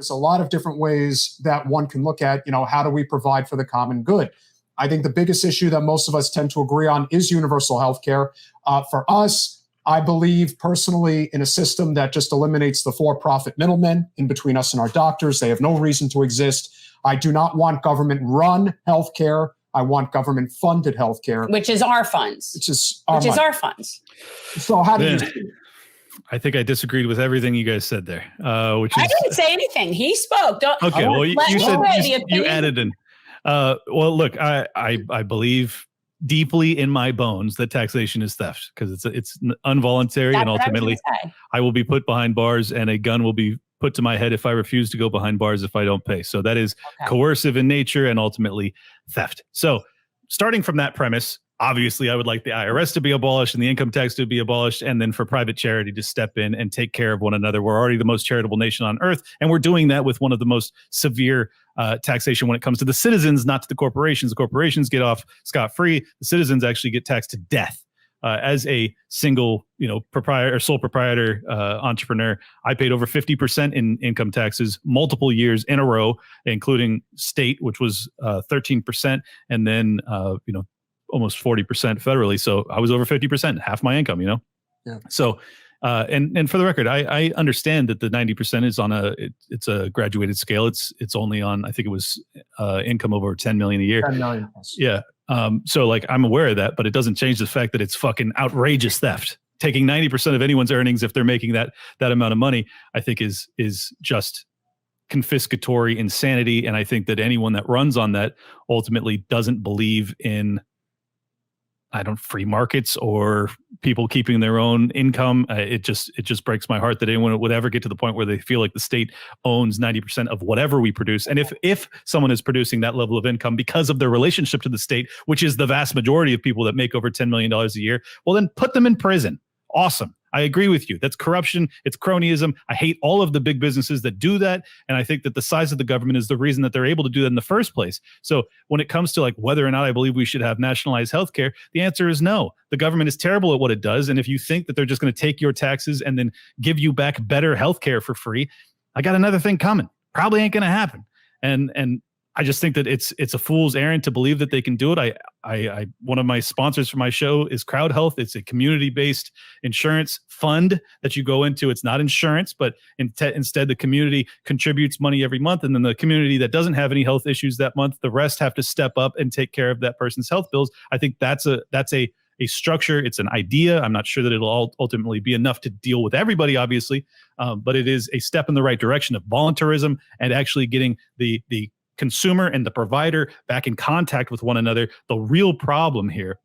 there's a lot of different ways that one can look at, how do we provide for the common good? I think the biggest issue that most of us tend to agree on is universal health care. For us, I believe personally in a system that just eliminates the for-profit middlemen in between us and our doctors. They have no reason to exist. I do not want government-run health care. I want government-funded health care. Which is our funds. Which is our funds. So how do you see it? I think I disagreed with everything you guys said there. I didn't say anything. He spoke. Okay, well, you said you added in. Well, look, I believe deeply in my bones that taxation is theft because it's involuntary. That's and ultimately I will be put behind bars and a gun will be put to my head if I refuse to go behind bars if I don't pay. So that is coercive in nature and ultimately theft. So starting from that premise, obviously I would like the IRS to be abolished and the income tax to be abolished, and then for private charity to step in and take care of one another. We're already the most charitable nation on earth, and we're doing that with one of the most severe taxation when it comes to the citizens, not to the corporations. The corporations get off scot-free. The citizens actually get taxed to death. As a single, proprietor or sole proprietor entrepreneur, I paid over 50% in income taxes multiple years in a row, including state, which was 13%, and then almost 40% federally. So I was over 50%, half my income. Yeah. So. And for the record, I understand that the 90% is on it's a graduated scale. It's only on, I think it was income over 10 million a year. 10 million plus. Yeah. So I'm aware of that, but it doesn't change the fact that it's fucking outrageous theft. Taking 90% of anyone's earnings if they're making that amount of money, I think is just confiscatory insanity. And I think that anyone that runs on that ultimately doesn't believe in free markets or people keeping their own income. It just breaks my heart that anyone would ever get to the point where they feel like the state owns 90% of whatever we produce. And if someone is producing that level of income because of their relationship to the state, which is the vast majority of people that make over $10 million a year, well, then put them in prison. Awesome. I agree with you. That's corruption. It's cronyism. I hate all of the big businesses that do that. And I think that the size of the government is the reason that they're able to do that in the first place. So when it comes to whether or not I believe we should have nationalized healthcare, the answer is no. The government is terrible at what it does. And if you think that they're just going to take your taxes and then give you back better healthcare for free, I got another thing coming. Probably ain't going to happen. And I just think that it's a fool's errand to believe that they can do it. I one of my sponsors for my show is Crowd Health. It's a community-based insurance fund that you go into. It's not insurance, but instead the community contributes money every month, and then the community that doesn't have any health issues that month, the rest have to step up and take care of that person's health bills. I think that's a structure. It's an idea. I'm not sure that it'll ultimately be enough to deal with everybody, obviously, but it is a step in the right direction of voluntarism and actually getting the consumer and the provider back in contact with one another. The real problem here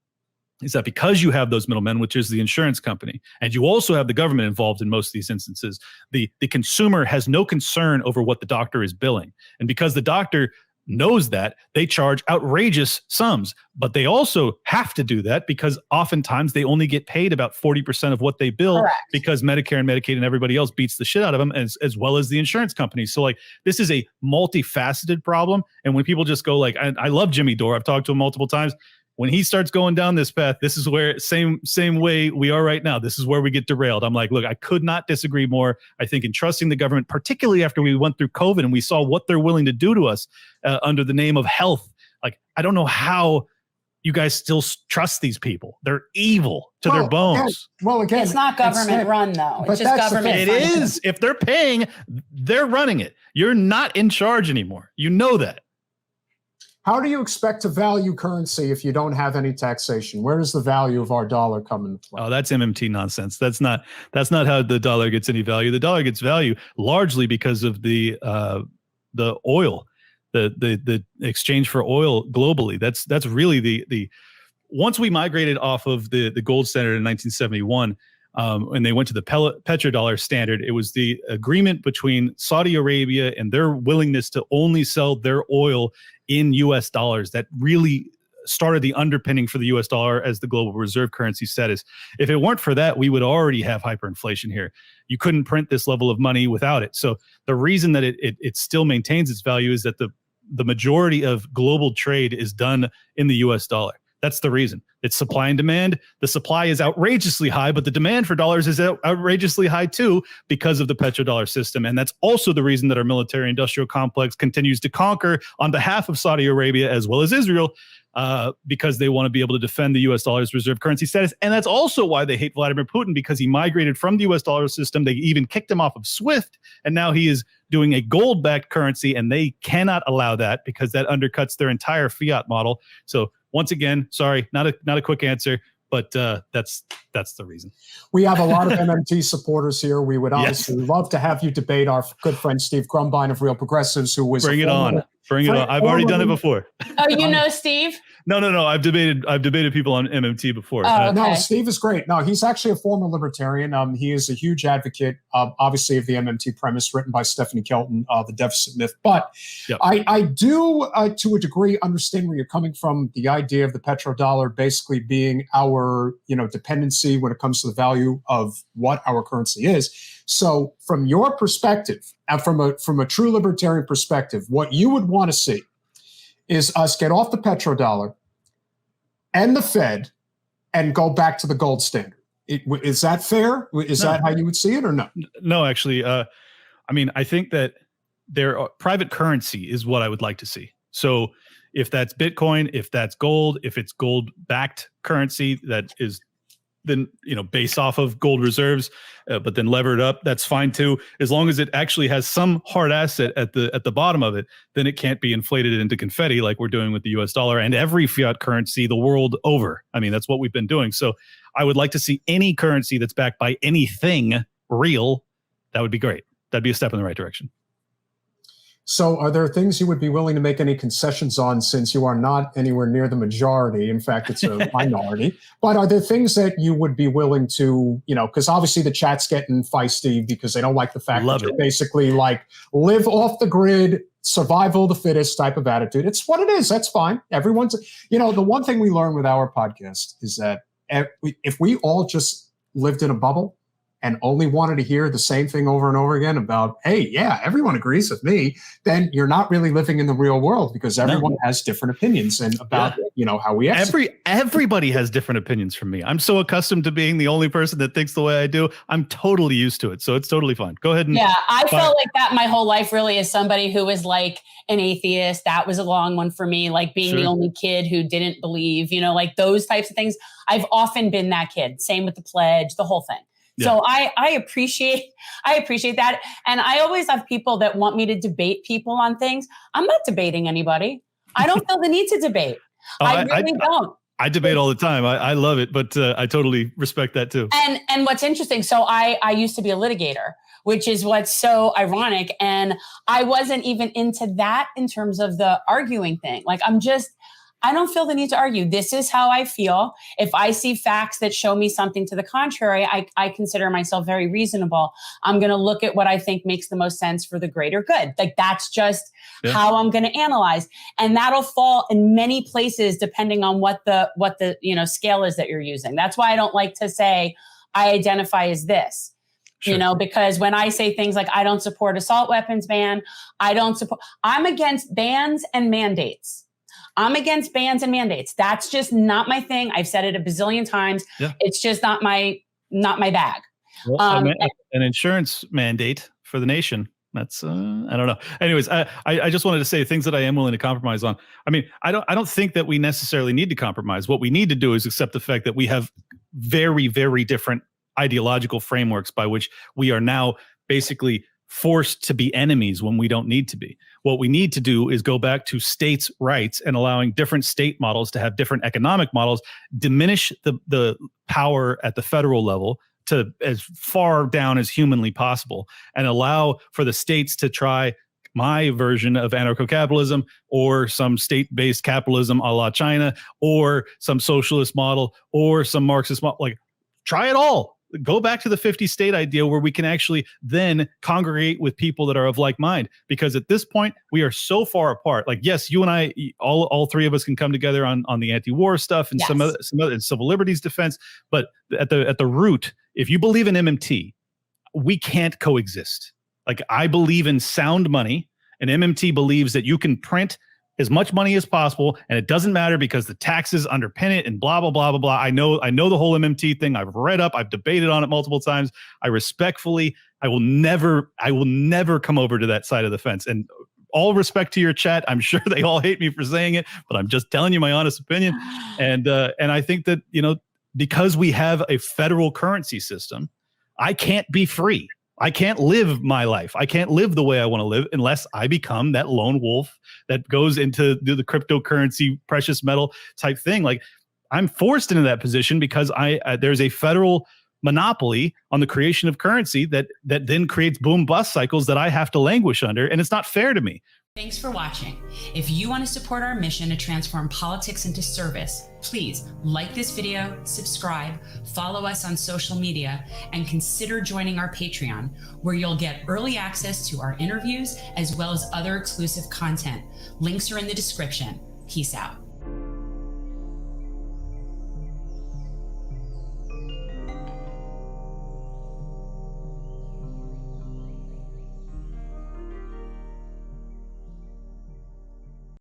is that because you have those middlemen, which is the insurance company, and you also have the government involved in most of these instances, the consumer has no concern over what the doctor is billing. And because the doctor knows that, they charge outrageous sums, but they also have to do that because oftentimes they only get paid about 40% of what they bill. Correct. Because Medicare and Medicaid and everybody else beats the shit out of them, as well as the insurance companies. So this is a multifaceted problem. And when people just go I love Jimmy Dore. I've talked to him multiple times. When he starts going down this path, this is where same way we are right now. This is where we get derailed. I'm look, I could not disagree more. I think in trusting the government, particularly after we went through COVID and we saw what they're willing to do to us under the name of health. I don't know how you guys still trust these people. They're evil to their bones. Again, it's not government run though. It's just government. It is. If they're paying, they're running it. You're not in charge anymore. You know that. How do you expect to value currency if you don't have any taxation? Where does the value of our dollar come into play? Oh, that's MMT nonsense. That's not how the dollar gets any value. The dollar gets value largely because of the oil, the exchange for oil globally. That's really the once we migrated off of the gold standard in 1971. And they went to the petrodollar standard. It was the agreement between Saudi Arabia and their willingness to only sell their oil in U.S. dollars that really started the underpinning for the U.S. dollar as the global reserve currency status. If it weren't for that, we would already have hyperinflation here. You couldn't print this level of money without it. So the reason that it still maintains its value is that the majority of global trade is done in the U.S. dollar. That's the reason. It's supply and demand. The supply is outrageously high, but the demand for dollars is outrageously high too because of the petrodollar system. And that's also the reason that our military industrial complex continues to conquer on behalf of Saudi Arabia as well as Israel, because they want to be able to defend the US dollar's reserve currency status. And that's also why they hate Vladimir Putin, because he migrated from the US dollar system. They even kicked him off of SWIFT, and now he is doing a gold-backed currency, and they cannot allow that because that undercuts their entire fiat model. So once again, sorry, not a quick answer, but that's the reason. We have a lot of MMT supporters here. We would obviously love to have you debate our good friend Steve Grumbine of Real Progressives, who was Bring it on. I've already done it before. Oh, you know Steve? No. I've debated people on MMT before. Oh, okay. No, Steve is great. No, he's actually a former libertarian. He is a huge advocate, obviously, of the MMT premise written by Stephanie Kelton, The Deficit Myth. But yep. I do, to a degree, understand where you're coming from. The idea of the petrodollar basically being our, dependency when it comes to the value of what our currency is. So, from your perspective, and from a true libertarian perspective, what you would want to see is us get off the petrodollar and the Fed and go back to the gold standard. Is that fair? Is that how you would see it, or no? No, actually. I think that private currency is what I would like to see. So if that's Bitcoin, if that's gold, if it's gold-backed currency that is then based off of gold reserves, but then levered up, that's fine too. As long as it actually has some hard asset at the bottom of it, then it can't be inflated into confetti like we're doing with the US dollar and every fiat currency the world over. I mean, that's what we've been doing. So I would like to see any currency that's backed by anything real. That would be great. That'd be a step in the right direction. So are there things you would be willing to make any concessions on, since you are not anywhere near the majority? In fact, it's a minority. But are there things that you would be willing to, because obviously the chat's getting feisty because they don't like the fact that you're basically like live off the grid, survival of the fittest type of attitude. It's what it is. That's fine. Everyone's, the one thing we learn with our podcast is that if we all just lived in a bubble and only wanted to hear the same thing over and over again about, hey, yeah, everyone agrees with me, then you're not really living in the real world, because everyone has different opinions and about, how we execute. Everybody has different opinions from me. I'm so accustomed to being the only person that thinks the way I do. I'm totally used to it. So it's totally fine. Go ahead. I felt like that my whole life, really, as somebody who was like an atheist. That was a long one for me, like being the only kid who didn't believe, like those types of things. I've often been that kid. Same with the pledge, the whole thing. Yeah. So I appreciate that. And I always have people that want me to debate people on things. I'm not debating anybody. I don't feel the need to debate. I really don't. I debate all the time. I love it, but I totally respect that too. And what's interesting, so I used to be a litigator, which is what's so ironic. And I wasn't even into that in terms of the arguing thing. Like I don't feel the need to argue. This is how I feel. If I see facts that show me something to the contrary, I consider myself very reasonable. I'm going to look at what I think makes the most sense for the greater good. Like that's just how I'm going to analyze. And that'll fall in many places depending on what the scale is that you're using. That's why I don't like to say I identify as this. Sure. Because when I say things like I don't support assault weapons ban, I'm against bans and mandates. I'm against bans and mandates. That's just not my thing. I've said it a bazillion times. Yeah. It's just not my bag. Well, an insurance mandate for the nation. That's I don't know. Anyways, I just wanted to say things that I am willing to compromise on. I mean, I don't think that we necessarily need to compromise. What we need to do is accept the fact that we have very, very different ideological frameworks by which we are now basically forced to be enemies when we don't need to be. What we need to do is go back to states' rights and allowing different state models to have different economic models, diminish the power at the federal level to as far down as humanly possible, and allow for the states to try my version of anarcho-capitalism or some state-based capitalism a la China or some socialist model or some Marxist model. Like, try it all. Go back to the 50-state idea where we can actually then congregate with people that are of like mind. Because at this point, we are so far apart. Like, yes, you and I, all three of us can come together on the anti-war stuff and some other civil liberties defense. But at the root, if you believe in MMT, we can't coexist. Like, I believe in sound money, and MMT believes that you can print as much money as possible, and it doesn't matter because the taxes underpin it and blah, blah, blah, blah, blah. I know the whole MMT thing. I've read up, I've debated on it multiple times. I will never come over to that side of the fence. And all respect to your chat, I'm sure they all hate me for saying it, but I'm just telling you my honest opinion. And I think that, because we have a federal currency system, I can't be free. I can't live my life. I can't live the way I want to live unless I become that lone wolf that goes into the cryptocurrency, precious metal type thing. Like, I'm forced into that position because there's a federal monopoly on the creation of currency that then creates boom bust cycles that I have to languish under, and it's not fair to me. Thanks for watching. If you want to support our mission to transform politics into service, please like this video, subscribe, follow us on social media, and consider joining our Patreon, where you'll get early access to our interviews as well as other exclusive content. Links are in the description. Peace out.